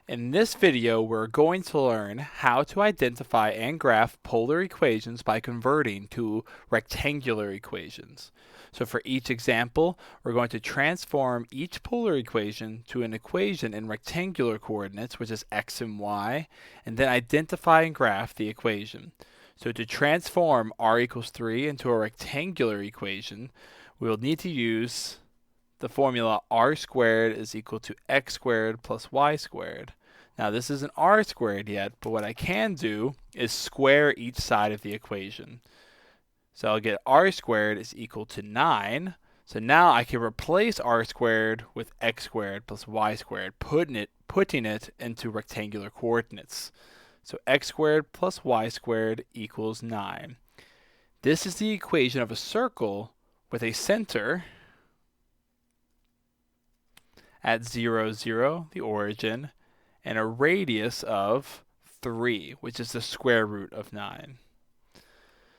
In this video, we're going to learn how to identify and graph polar equations by converting to rectangular equations. So for each example, we're going to transform each polar equation to an equation in rectangular coordinates, which is x and y, and then identify and graph the equation. So to transform r equals 3 into a rectangular equation, we'll need to use the formula r squared is equal to x squared plus y squared. Now this isn't r squared yet, but what I can do is square each side of the equation. So I'll get r squared is equal to 9. So now I can replace r squared with x squared plus y squared, putting it into rectangular coordinates. So x squared plus y squared equals 9. This is the equation of a circle with a center at 0, 0, the origin, and a radius of 3, which is the square root of 9.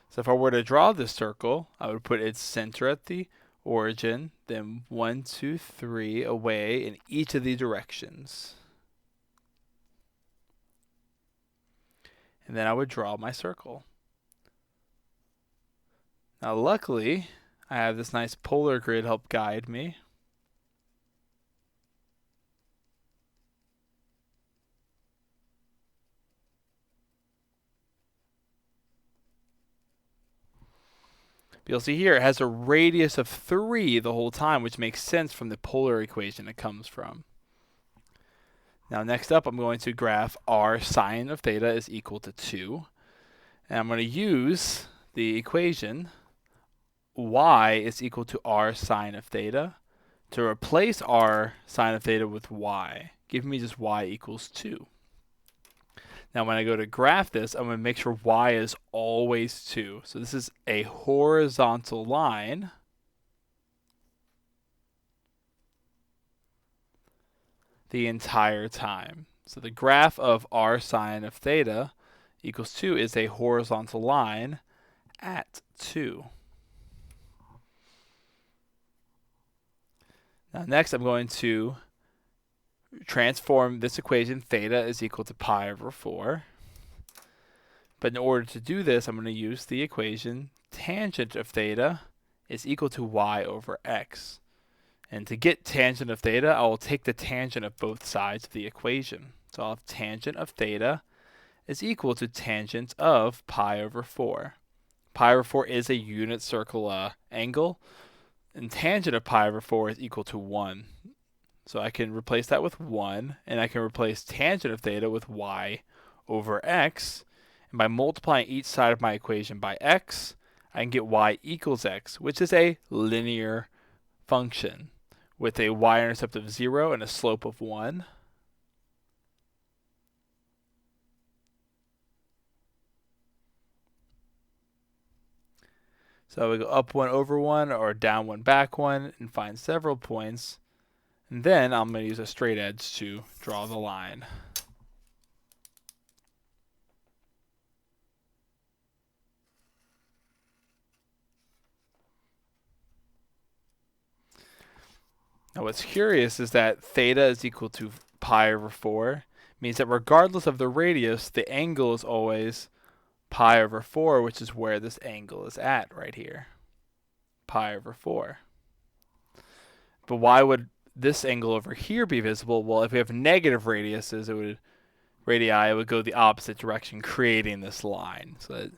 So if I were to draw this circle, I would put its center at the origin, then 1, 2, 3 away in each of the directions. And then I would draw my circle. Now luckily, I have this nice polar grid help guide me. But you'll see here it has a radius of 3 the whole time, which makes sense from the polar equation it comes from. Now next up, I'm going to graph r sine of theta is equal to 2. And I'm going to use the equation y is equal to r sine of theta to replace r sine of theta with y, giving me just y equals 2. Now when I go to graph this, I'm going to make sure y is always 2. So this is a horizontal line the entire time. So the graph of r sine of theta equals 2 is a horizontal line at 2. Now next I'm going to transform this equation, theta is equal to pi over 4. But in order to do this, I'm going to use the equation tangent of theta is equal to y over x. And to get tangent of theta, I will take the tangent of both sides of the equation. So I'll have tangent of theta is equal to tangent of pi over 4. Pi over 4 is a unit circle angle, and tangent of pi over 4 is equal to 1. So I can replace that with 1, and I can replace tangent of theta with y over x. And by multiplying each side of my equation by x, I can get y equals x, which is a linear function with a y-intercept of 0 and a slope of 1. So we go up 1 over 1 or down 1 back 1 and find several points. And then I'm going to use a straight edge to draw the line. Now what's curious is that theta is equal to pi over 4. Means that regardless of the radius, the angle is always pi over 4, which is where this angle is at right here. Pi over 4. But why would this angle over here be visible? Well, if we have negative radiuses, it would go the opposite direction, creating this line. So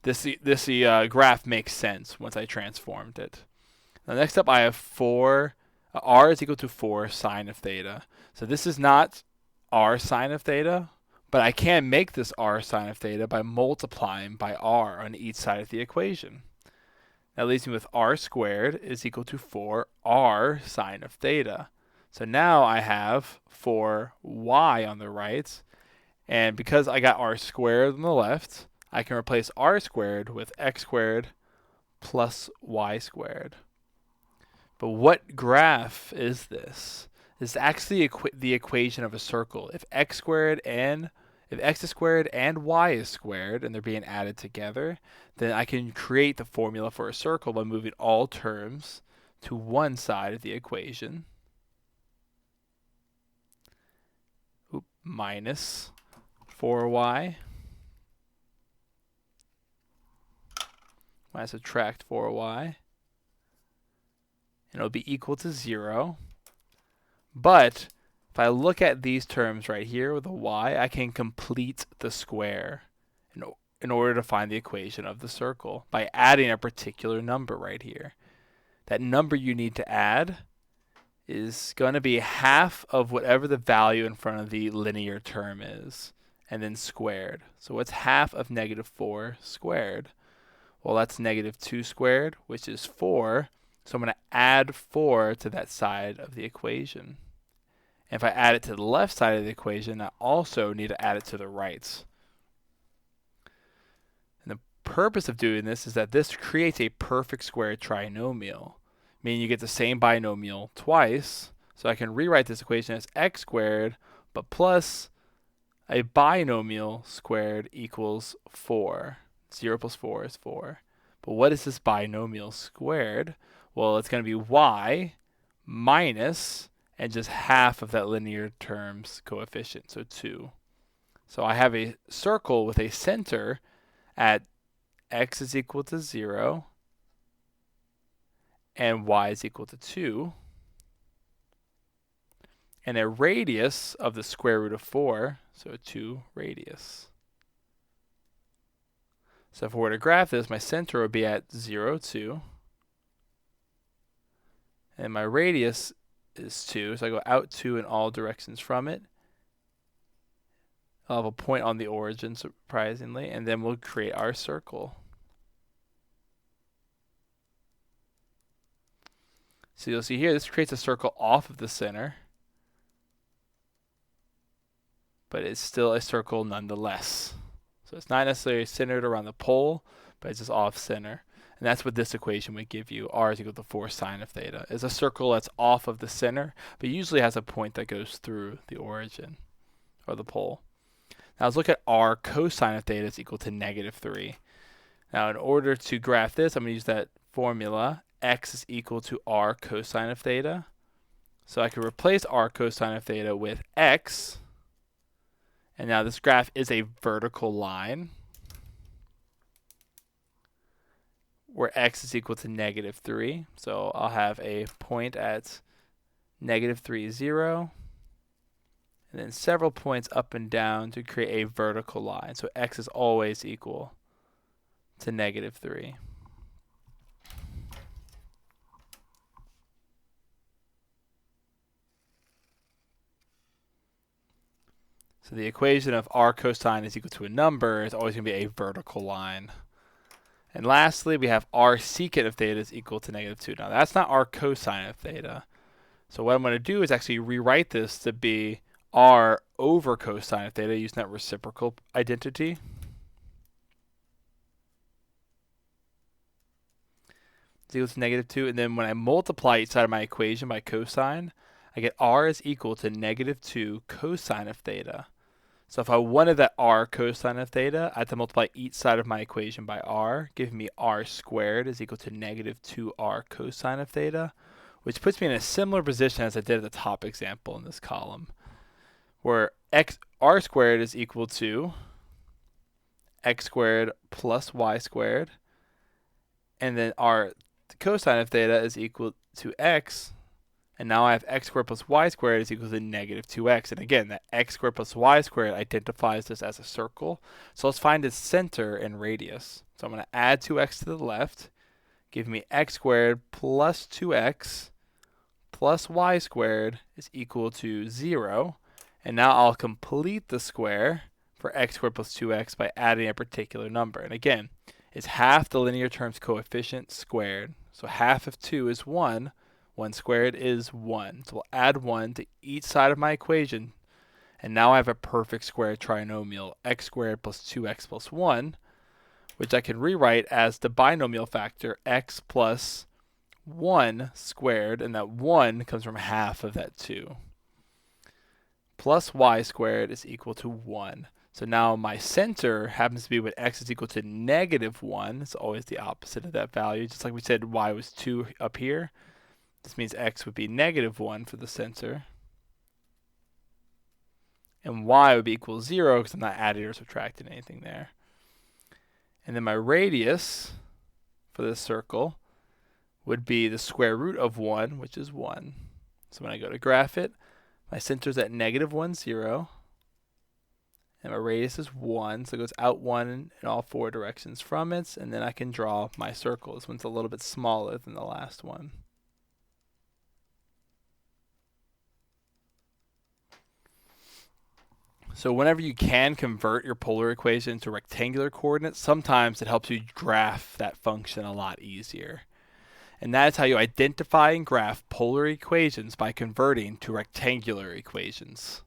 this graph makes sense once I transformed it. Now next up, I have 4. R is equal to 4 sine of theta. So this is not r sine of theta, but I can make this r sine of theta by multiplying by r on each side of the equation. That leaves me with r squared is equal to 4r sine of theta. So now I have 4y on the right, and because I got r squared on the left, I can replace r squared with x squared plus y squared. But what graph is this? This is actually the equation of a circle. If x is squared and y is squared, and they're being added together, then I can create the formula for a circle by moving all terms to one side of the equation. minus 4y. When I subtract 4y, and it'll be equal to 0. But if I look at these terms right here with a y, I can complete the square in order to find the equation of the circle by adding a particular number right here. That number you need to add is going to be half of whatever the value in front of the linear term is, and then squared. So what's half of negative 4 squared? Well, that's negative 2 squared, which is 4. So I'm going to add 4 to that side of the equation. And if I add it to the left side of the equation, I also need to add it to the right. And the purpose of doing this is that this creates a perfect square trinomial, meaning you get the same binomial twice. So I can rewrite this equation as x squared, but plus a binomial squared equals 4. 0 plus 4 is 4. But what is this binomial squared? Well, it's going to be y minus, and just half of that linear term's coefficient, so 2. So I have a circle with a center at x is equal to 0 and y is equal to 2, and a radius of the square root of 4, so 2 radius. So if I were to graph this, my center would be at 0, 2. And my radius is 2, so I go out 2 in all directions from it. I'll have a point on the origin, surprisingly, and then we'll create our circle. So you'll see here, this creates a circle off of the center, but it's still a circle nonetheless. So it's not necessarily centered around the pole, but it's just off center. And that's what this equation would give you. R is equal to 4 sine of theta. It's a circle that's off of the center, but usually has a point that goes through the origin or the pole. Now let's look at R cosine of theta is equal to negative 3. Now in order to graph this, I'm going to use that formula. X is equal to R cosine of theta. So I can replace R cosine of theta with X. And now this graph is a vertical line where x is equal to negative 3. So I'll have a point at negative 3, 0, and then several points up and down to create a vertical line. So x is always equal to negative 3. So the equation of r cosine is equal to a number is always going to be a vertical line. And lastly, we have r secant of theta is equal to negative 2. Now that's not r cosine of theta. So what I'm going to do is actually rewrite this to be r over cosine of theta using that reciprocal identity. It's equal to negative 2. And then when I multiply each side of my equation by cosine, I get r is equal to negative 2 cosine of theta. So if I wanted that r cosine of theta, I have to multiply each side of my equation by r, giving me r squared is equal to negative 2r cosine of theta, which puts me in a similar position as I did at the top example in this column, where r squared is equal to x squared plus y squared, and then r cosine of theta is equal to x. And now I have x squared plus y squared is equal to negative 2x. And again, that x squared plus y squared identifies this as a circle. So let's find its center and radius. So I'm going to add 2x to the left, give me x squared plus 2x plus y squared is equal to 0. And now I'll complete the square for x squared plus 2x by adding a particular number. And again, it's half the linear term's coefficient squared. So half of 2 is 1. 1 squared is 1. So we'll add 1 to each side of my equation. And now I have a perfect square trinomial, x squared plus 2x plus 1, which I can rewrite as the binomial factor x plus 1 squared, and that 1 comes from half of that 2. Plus y squared is equal to 1. So now my center happens to be when x is equal to negative 1. It's always the opposite of that value. Just like we said y was 2 up here. This means x would be negative 1 for the center. And y would be equal to 0 because I'm not adding or subtracting anything there. And then my radius for this circle would be the square root of 1, which is 1. So when I go to graph it, my center's at negative 1, 0. And my radius is 1, so it goes out 1 in all 4 directions from it. And then I can draw my circle. This one's a little bit smaller than the last one. So whenever you can convert your polar equation to rectangular coordinates, sometimes it helps you graph that function a lot easier. And that is how you identify and graph polar equations, by converting to rectangular equations.